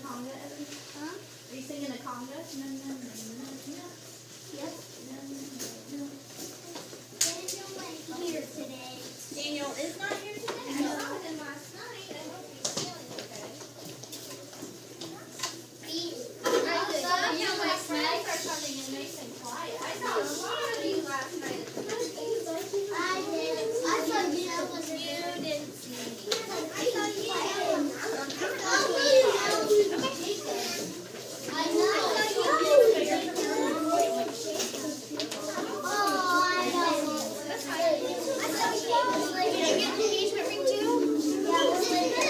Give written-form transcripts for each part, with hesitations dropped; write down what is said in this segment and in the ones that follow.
conga, Evan? Huh? Are you singing a conga? No, no, no, no, no. Yes. No, no, no. Daniel ain't here today. Daniel is not here today? No. I saw him last night. I hope he's feeling okay. My friends are coming in nice and quiet. I saw a lot of you last night at the movies. I did. I thought you was a You didn't see me. I thought you did. I know. Oh, I know. I thought you did you get the engagement ring too? Yeah, we'll take it.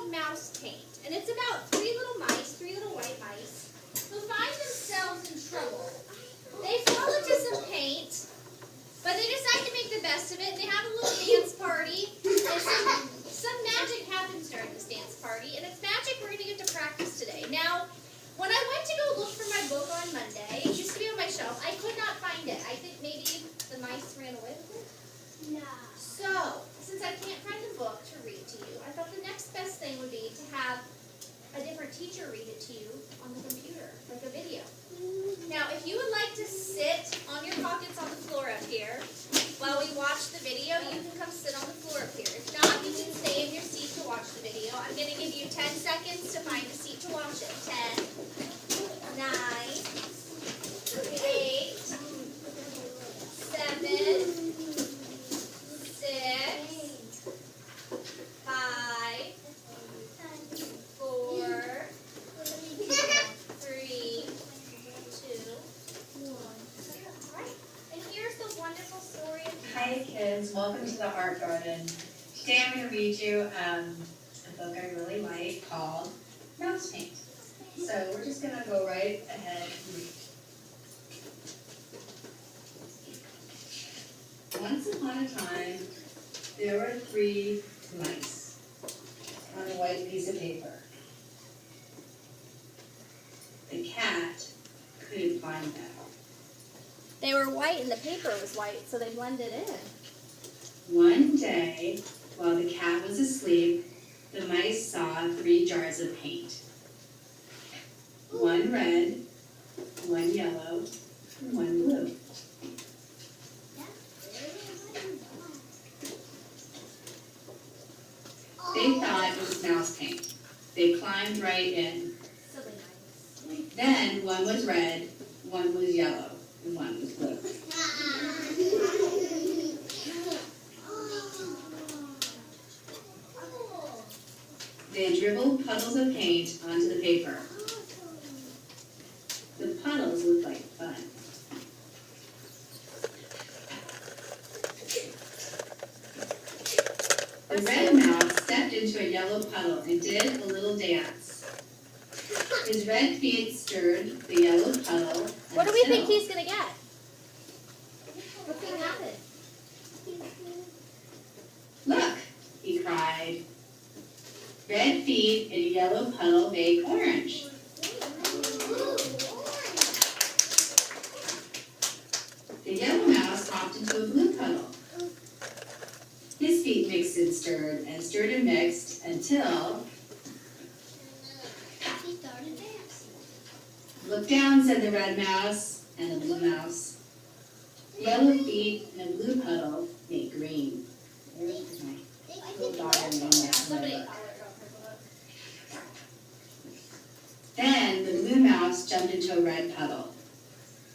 Mousepaint, and it's about three little white mice, who find themselves in trouble. They fall into some paint, but they decide to make the best of it. They have a little dance party, and some magic happens during this dance party, and it's magic we're going to get to practice today. Now, when I went to go look for my book on Monday, it used to be on my shelf, I could not find it. I think maybe the mice ran away with it. No. So, since I can't find the book to read to you, I thought the next best thing would be to have a different teacher read it to you on the computer, like a video. Now, if you would like to sit on your pockets on the floor up here while we watch the video, you can come sit on the floor up here. If not, you can stay in your seat to watch the video. I'm going to give you 10 seconds to find a seat to watch it. 10, 9, 8, 7, 6, Hi kids, welcome to the Art Garden. Today I'm going to read you a book I really like called Mousepaint. So we're just going to go right ahead and read. Once upon a time, there were 3 mice on a white piece of paper. The cat couldn't find them. They were white and the paper was white, so they blended in. One day, while the cat was asleep, the mice saw 3 jars of paint. One red, one yellow, and one blue. They thought it was mouse paint. They climbed right in. Then one was red, one was yellow, and one was blue. They dribbled puddles of paint onto the paper. The puddles looked like fun. The red mouse stepped into a yellow puddle and did a little dance. His red feet stirred the yellow puddle. What do we think he's going to get? What's going to happen? Red feet and a yellow puddle make orange. The yellow mouse hopped into a blue puddle. His feet mixed and stirred and mixed until... He started dancing. Look down, said the red mouse and the blue mouse. Yellow feet and a blue puddle make green. There's my little daughter name. Somebody call her. Then the blue mouse jumped into a red puddle.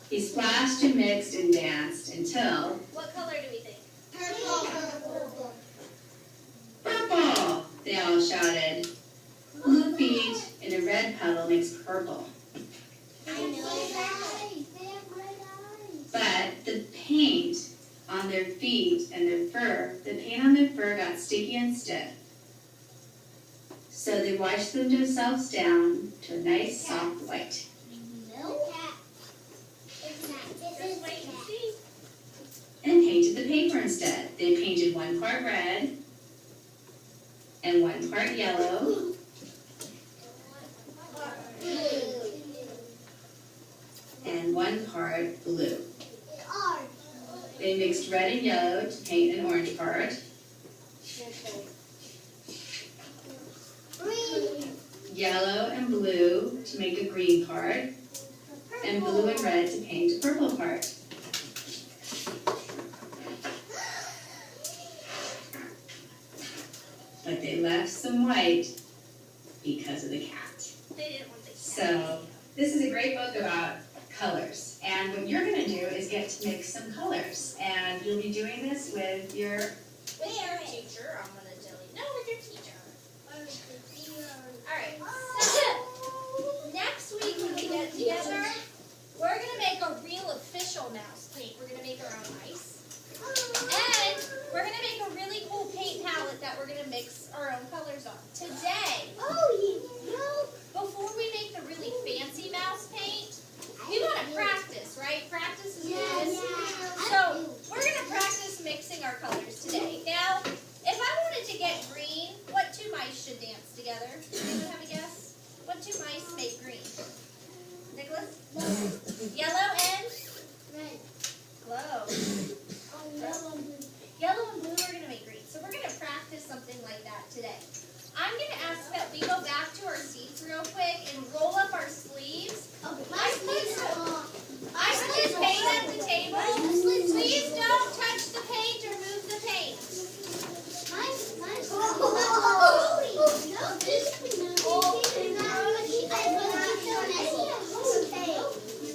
He splashed and mixed and danced until... What color do we think? Purple. Purple! They all shouted. Blue feet in a red puddle makes purple. I know that. They have red eyes. But the paint on their feet and their fur, the paint on their fur got sticky and stiff. So they washed themselves down to a nice soft white. No. It's not. This is Wait and cat. see. And painted the paper instead. They painted one part red and one part yellow and one part blue. They mixed red and yellow to paint an orange part, Green. yellow and blue to make a green part, and blue and red to paint a purple part. But they left some white because of the cat. They didn't want the cat. So this is a great book about colors. And what you're going to do is get to mix some colors. And you'll be doing this with your... With your teacher, I'm going to tell you. No, with your teacher. Alright, so next week when we get together, we're going to make a real official mouse paint. We're going to make our own ice. And we're going to make a really cool paint palette that we're going to mix our own colors on. Today, before we make the really fancy mouse paint, we want to practice, right? Practice is good. So we're going to practice mixing our colors today. Now, if I wanted to get green, what two mice should dance together? Does anyone have a guess? What two mice make green? Nicholas? Yellow and? Glow. Yellow and blue are going to make green. So we're going to practice something like that today. I'm going to ask that we go back to our seats real quick and roll up our sleeves. I put paint at the table. Please don't touch the paint or move the paint.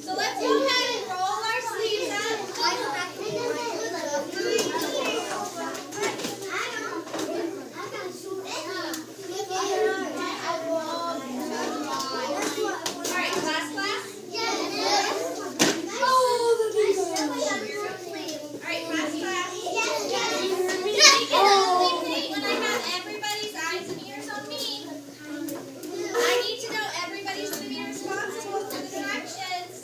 So let's go ahead and roll our sleeves up. Alright, class? Alright, class? When I have everybody's eyes and ears on me, I need to know everybody's going to be responsible for the directions.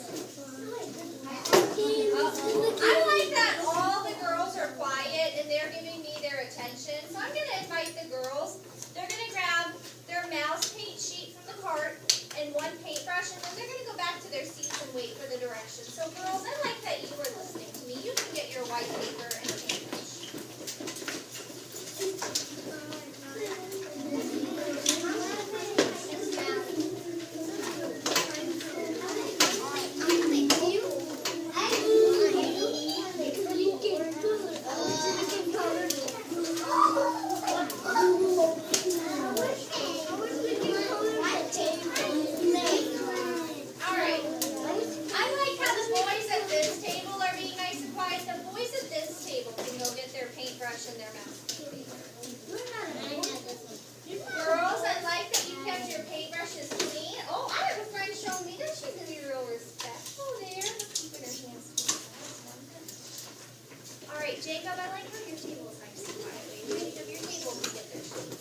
I like that all the girls are quiet and they're giving me their attention. So I'm going to invite the girls. They're going to grab their mouse paint sheet from the cart and one paintbrush, and then they're going to go back to their seats and wait for the directions. So girls, I like that you were listening to me. You can get your white paper and a paintbrush. Alright. I like how the boys at this table are being nice and quiet. The boys at this table can go get their paintbrush and their mouse. Girls, I like that you kept your paintbrushes clean. Oh, I have a friend showing me that she's going to be real respectful there. Keeping her hands clean. Alright, Jacob, I like how your table is nice and quiet. Jacob, your table can get their sheet.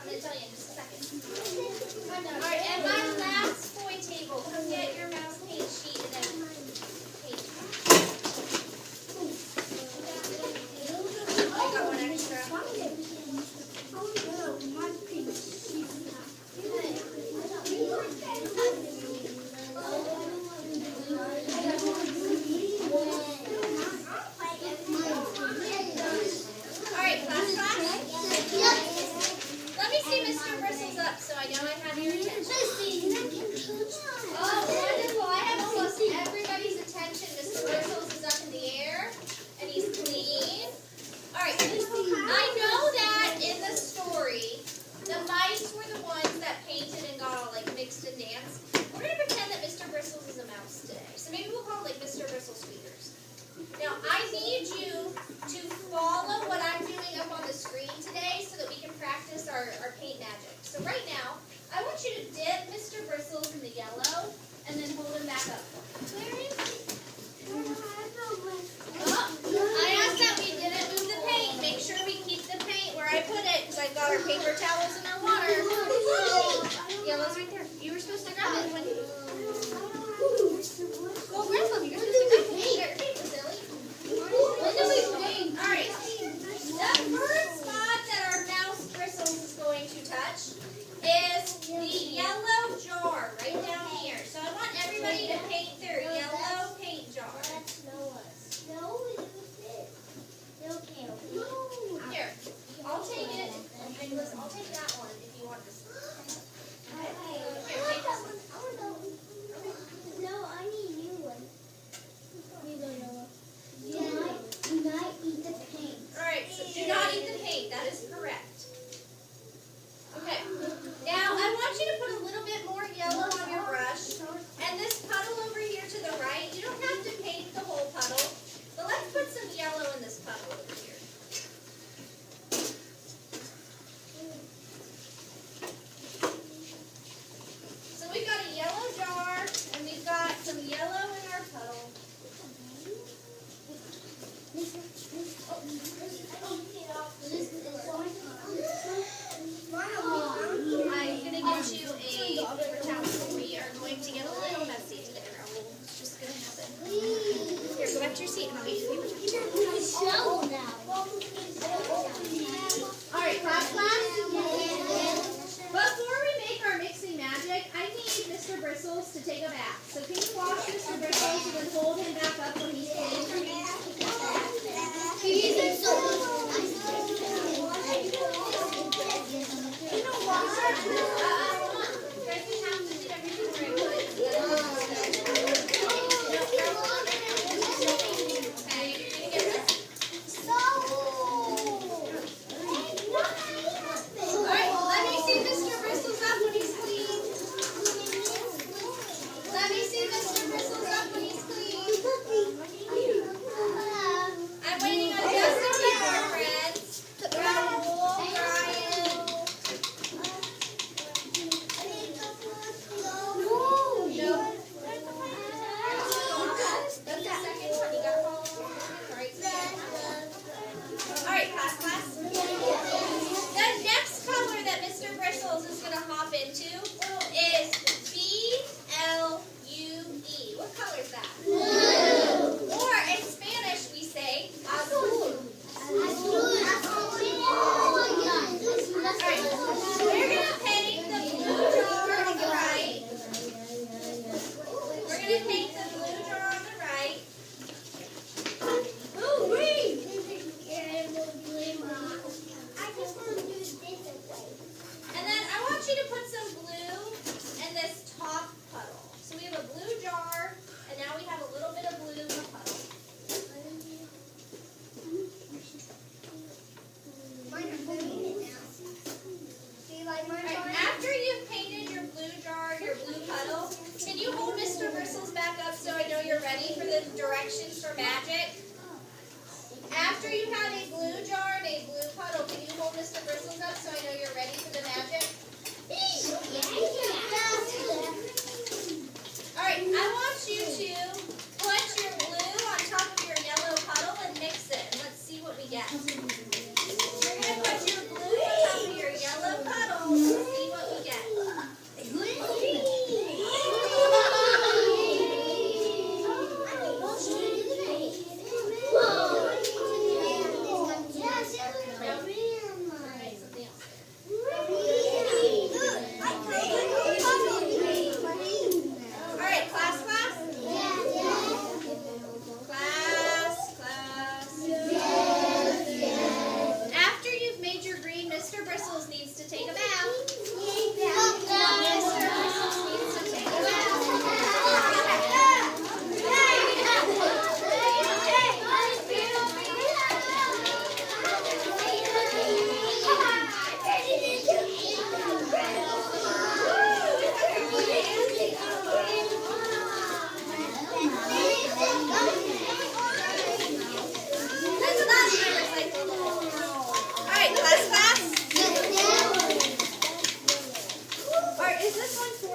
I'm going to tell you in just a second. Alright, and my last boy table, come get your mouse paint know I have your attention. Listen, Oh, wonderful. I have almost everybody's attention. Mr. Bristles is up in the air, and he's clean. All right. I know that in the story, the mice were the ones that painted and got all like mixed and danced. We're going to pretend that Mr. Bristles is a mouse today. So maybe we'll call him like Mr. Bristles Feeders. Now, I need you to follow what I'm doing up on the screen today so that we can practice our paint magic. So right now, I want you to dip Mr. Bristles in the yellow and then hold him back up. Where is it? Oh, I asked that we didn't move the paint. Make sure we keep the paint where I put it because I've got our paper towels and our water. Yellow's right there. You were supposed to grab it when you... Well, grab them. You're supposed to grab it. Here, silly. All right. The first spot that our mouse bristles is going to touch is the yellow jar right down here. So I want everybody to paint their yellow paint jar. Here, I'll take it. And listen, I'll take that one if you want this one. Here, take this one. No, I need a new one.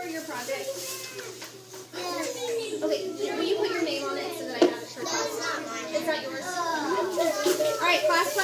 for your project? Okay, will you put your name on it so that I have it for class? It's not yours? All right, class.